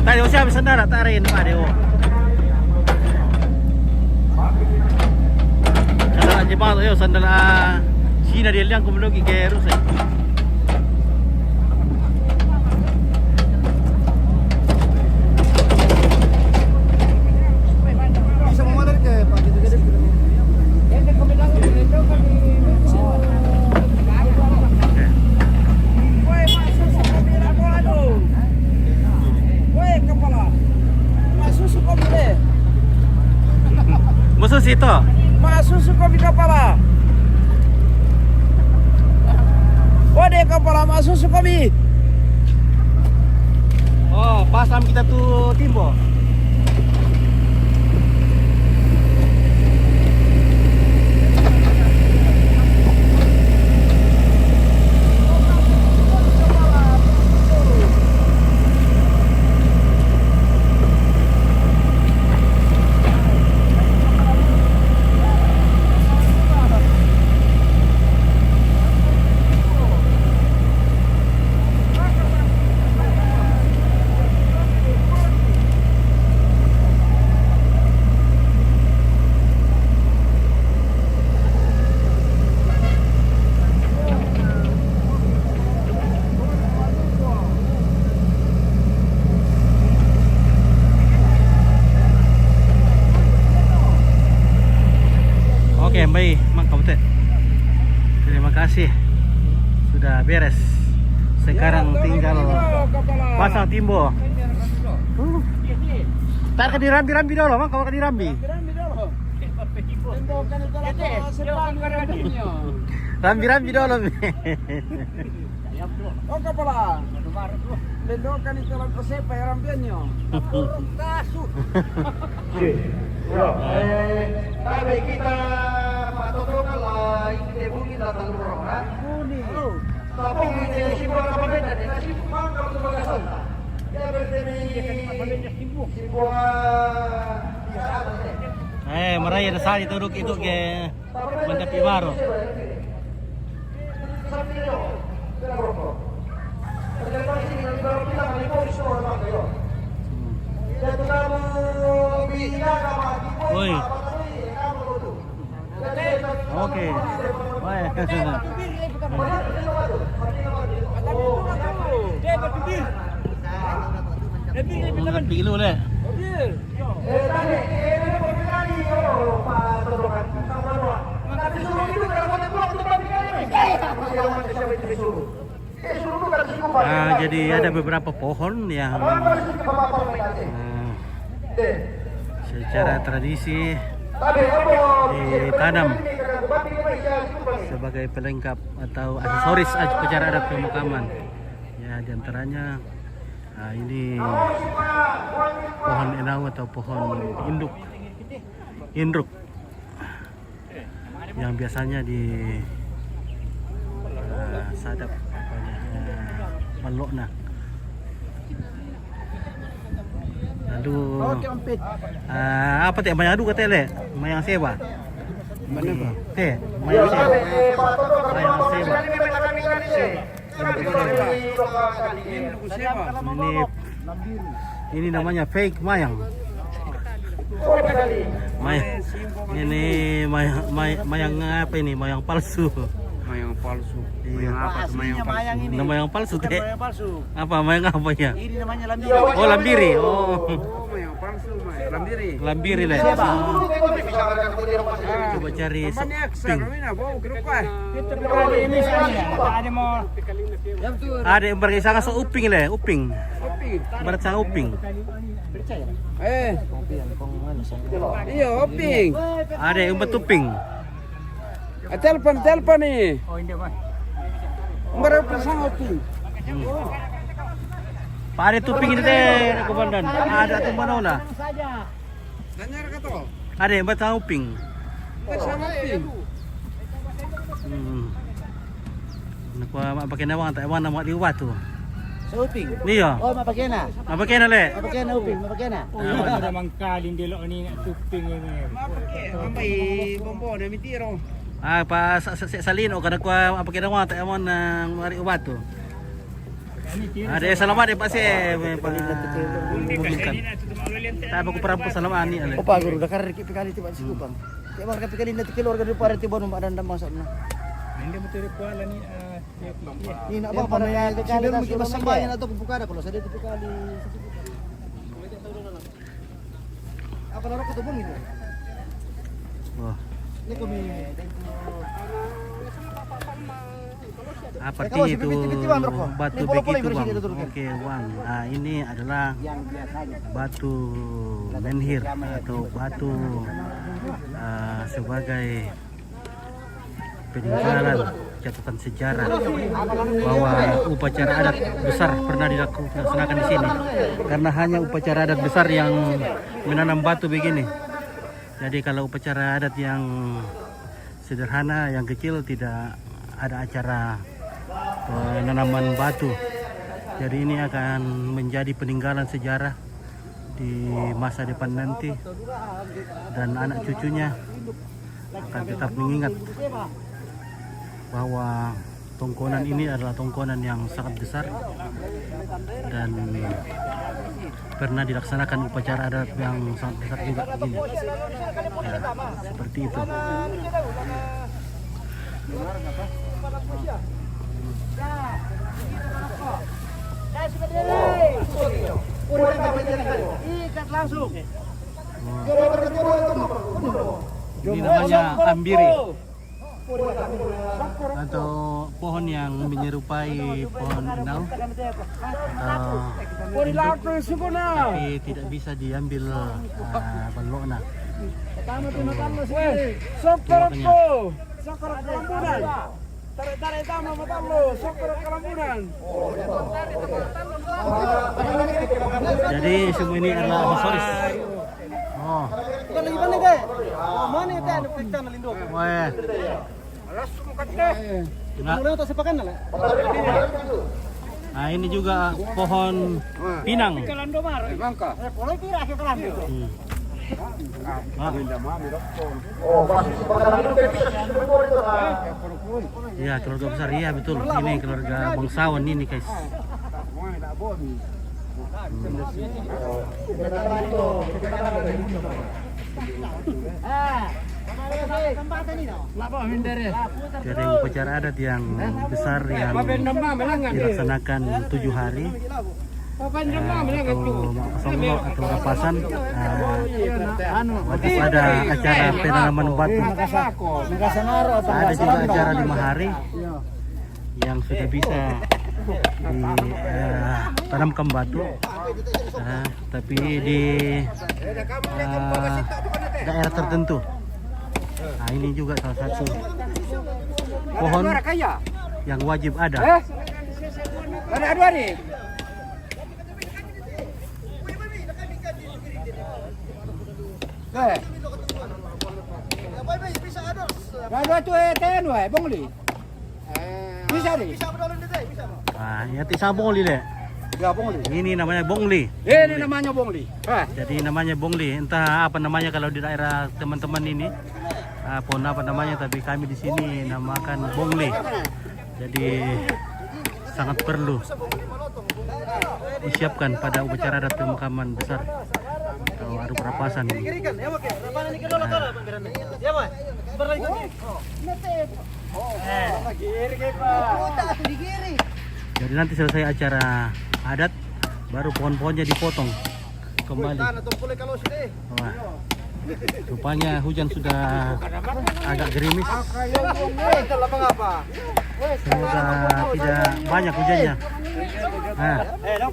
Tadi usia bisa darat tarin Pak Dewo. Sandal Jepang yo sandal Cina dia yang kemudian ke Rusia. Bisa memadar ke Pak gitu gede. Yang kebilang itu kan Musuh situ. masuk kopi kepala. Waduh kepala masuk kopi. Oh, pasam kita tuh timbo. Oke, baik, Mang Kabupaten. Terima kasih. Sudah beres. Sekarang tinggal pasang timbo. Tar ke dirambi-rambi dulu, Mang, kalau ke dirambi. Rambi-rambi dulu. Oh kepala. Lendokan itu lang sepa yang rambiannya. Kasut. Tapi kita patokan lah ini bumi datang orang. Buni. Tapi ini sibuan apa beda? Nasi mang kalau tu bagasan. Dia berdiri sibuan. Meraya na sali turuk itu ke Banda Pimaro. Oi. Oke. Baik. Lebih kilo le. Nah, jadi ada beberapa pohon yang secara tradisi ditanam sebagai pelengkap atau aksesoris upacara adat pemakaman. Ya, diantaranya ini pohon enau atau pohon induk yang biasanya di sadap malokna. Lalu apa teh mayang adu kata le? Mayang sewa. Mana ba? Teh, mayang sewa. Mayang sewa. Ini namanya fake mayang. Mayang apa ini? Mayang palsu. Mayang palsu. Mayang apa tuh mayang palsu? Mayang ini. Mayang palsu teh. Mayang palsu. Apa mayang apa ya? Ini namanya lambiri. Oh, lambiri. Oh. Oh, mayang palsu, mayang lambiri. Lambiri le. Coba cari pink. Ini saya. Ada mau. Ada yang berkisah so uping le, uping. Barat sang uping. Iya, oping. Ada yang betuping. Telepon nih. Oh, ini mah. Berapa sang oping? Pak ada tuping ini teh, komandan. Ada tuh mana lah? Tanya kata. Ada yang betang uping. Sama oping. Nak pakai nawang tak mana mak liwat tu. Uping. Ni ya. Oh, mapakena. Apa kena le? Mapakena uping, mapakena. Oh, ada mangkalin dilo ni nak tuping ini. Mampai bombo na mitiro. Pa salin o kana kwa apa kena nawang tak mana mari ubat tu. Ada selamat ya Pak Se. Tak aku perampu selamat ni ale. Opa guru dakar riki pikali tiba si kupang. Kaya marka pikali na tikil organ di pare tibon madan dam masuk na. Hindi mo tiri kuala ni Ni nak bang panay pikali na kita sambayan atau pupukada kalau saya pikali. Apa laro ketubun gitu. Wah, Ni kami apa kalau si itu bibit-bibit rokok. batu Ni bola-bola begitu bersih bang? kita turunkan. Oke bang, nah ini adalah yang biasanya. batu menhir atau batu sebagai peninggalan catatan sejarah bahwa upacara adat besar pernah dilaksanakan di sini karena hanya upacara adat besar yang menanam batu begini. Jadi kalau upacara adat yang sederhana yang kecil tidak ada acara penanaman batu. Jadi ini akan menjadi peninggalan sejarah di masa depan nanti dan anak cucunya akan tetap mengingat bahwa tongkonan ini adalah tongkonan yang sangat besar dan pernah dilaksanakan upacara adat yang sangat besar juga begini. Ya, seperti itu. Ikat langsung. Ini namanya ambiri atau pohon yang menyerupai pohon enau atau tapi tidak bisa diambil balokna. Tarik tama mata lo, sokor kelambunan. Jadi semua ini adalah aksesoris. Oh. Kalau gimana kay? Mana itu anu kita nalindog. Wah. Langsung kate. Mulai untuk sepakan lah. Nah, ini juga pohon pinang. Mangka. Mulai pira akhir kelam. Ya, keluarga besar ya betul. Ini keluarga bangsawan ini guys. Jadi upacara adat yang besar yang dilaksanakan 7 hari atau rapasan ada acara penanaman batu, ada juga acara 5 hari yang sudah bisa ditanamkan batu, tapi di daerah tertentu Nah, ini juga salah satu pohon yang wajib ada. Ada dua nih. Dua tu ten weh, bongli. Bisa nih. Nah, ya tisah bongli deh. Ya bongli. Ini namanya bongli. Ini namanya bongli. Jadi namanya bongli. Entah apa namanya kalau di daerah teman-teman ini. Pohon apa namanya, tapi kami di sini namakan bongli. Jadi sangat perlu disiapkan pada upacara adat pemakaman besar atau adu perapasan ini. Jadi nanti selesai acara adat baru pohon-pohonnya dipotong kembali. Wah, rupanya hujan sudah agak gerimis. Semoga tidak banyak hujannya. Nah, nah,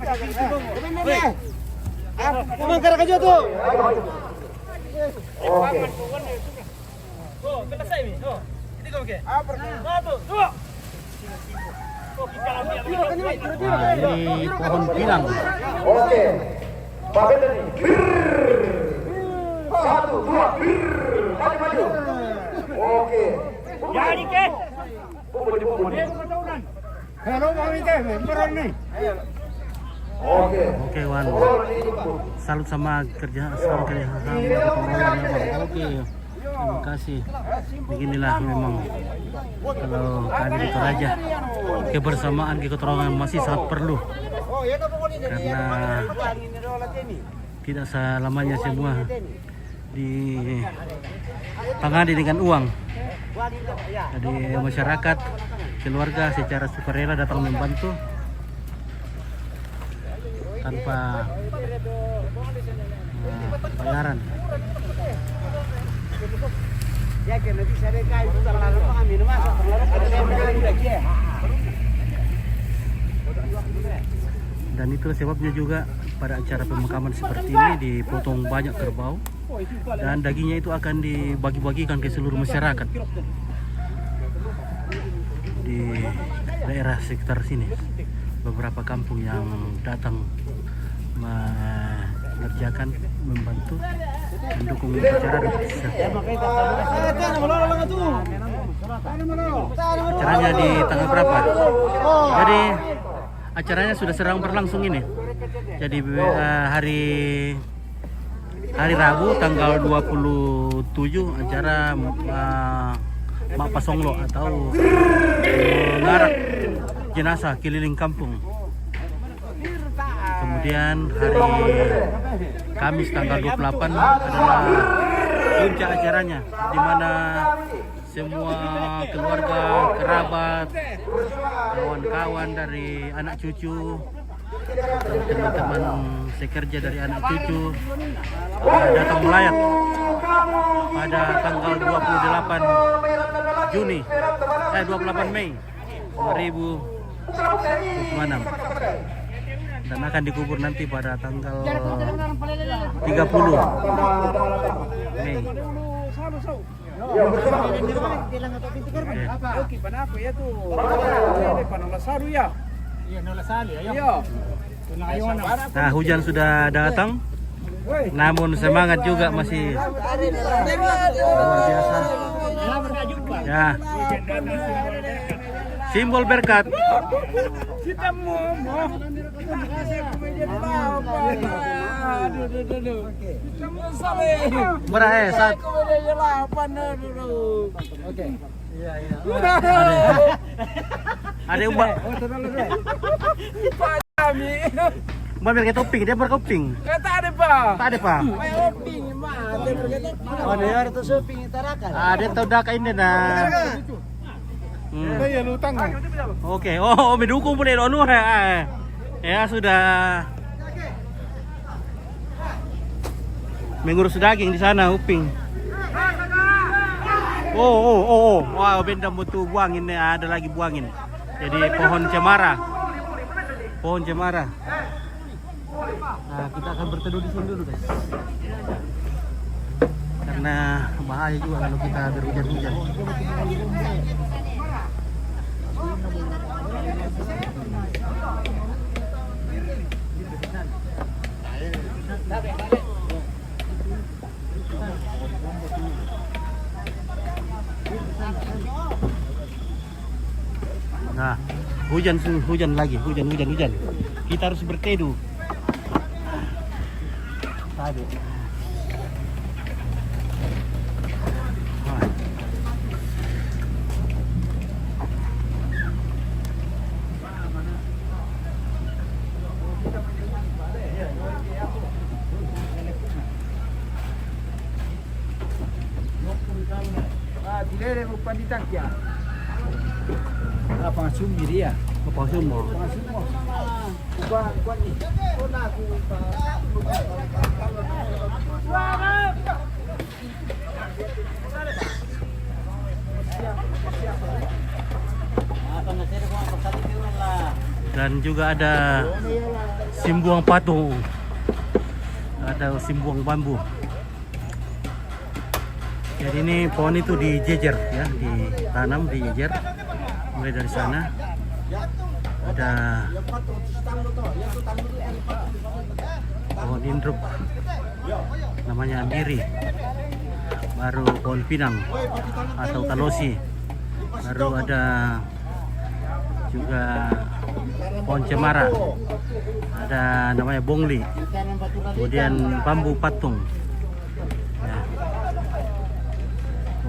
ini pohon pinang. Oke. Bapak ini. Satu, dua, maju. Oke. Jadi ke. Hello, mami teh, beneran nih. Oke. Oke, Wan. Salut sama kerja sama Oke. Terima kasih. Beginilah memang kalau kami di Toraja, kebersamaan kegotrongan masih sangat perlu. Karena tidak selamanya semua ditangani dengan uang. Jadi masyarakat, keluarga secara sukarela datang membantu tanpa bayaran. Dan itulah sebabnya juga pada acara pemakaman seperti ini dipotong banyak kerbau dan dagingnya itu akan dibagi-bagikan ke seluruh masyarakat di daerah sekitar sini. Beberapa kampung yang datang mengerjakan, membantu, mendukung acara acaranya di tanggal berapa? Jadi acaranya sudah sedang berlangsung ini. Jadi hari Rabu tanggal 27 acara Mak Pasonglo atau mengarak jenazah keliling kampung. Kemudian hari Kamis tanggal 28 adalah puncak acaranya, di mana semua keluarga, kerabat, kawan-kawan dari anak cucu, teman-teman sekerja dari anak cucu datang melayat pada tanggal 28 Mei 2026 dan akan dikubur nanti pada tanggal 30 Mei. Nah, hujan sudah datang, namun semangat juga masih luar biasa. Ya, simbol berkat. Saat ada umbak. Mbak biar toping, dia berkoping. Tak ada pak. Tak ada pak. Ada tu shopping tarakan. Ada tahu dah kain dia dah. Ya lutang. Oke, oh mendukung boleh dulu ya sudah mengurus daging di sana Uping. Oh, wah benda butuh buangin, ada lagi buangin. Jadi pohon cemara. Nah, kita akan berteduh di sini dulu, guys. karena bahaya juga kalau kita berhujan-hujan. Nah, hujan lagi, hujan. Kita harus berteduh. Tadi. Dilere mo panditak ya. Apa sumbi dia? Apa semua? Kuan ni. Ona aku Dan juga ada simbuang patung, ada simbuang bambu. Jadi ini pohon itu dijejer ya, ditanam dijejer. Mulai dari sana ada pohon indruk, namanya ambiri, baru pohon pinang atau talosi, baru ada juga pohon cemara, ada namanya bongli, kemudian bambu patung ya.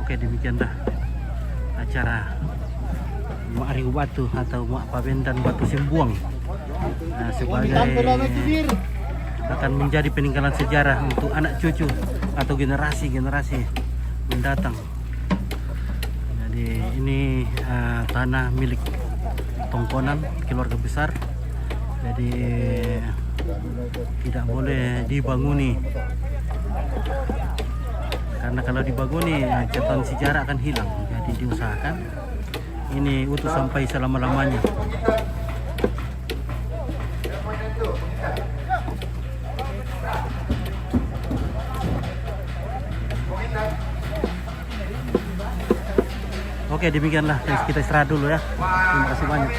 Oke, demikianlah acara Mak Riu Batu atau Mak Pabendan Batu Simbuang. Nah, sebagai akan menjadi peninggalan sejarah untuk anak cucu atau generasi mendatang. Jadi ini tanah milik Tongkonan, keluarga besar. Jadi tidak boleh dibanguni, karena kalau dibanguni catatan sejarah akan hilang. Jadi diusahakan ini utuh sampai selama-lamanya. Oke, demikianlah kita istirahat dulu ya. Terima kasih banyak.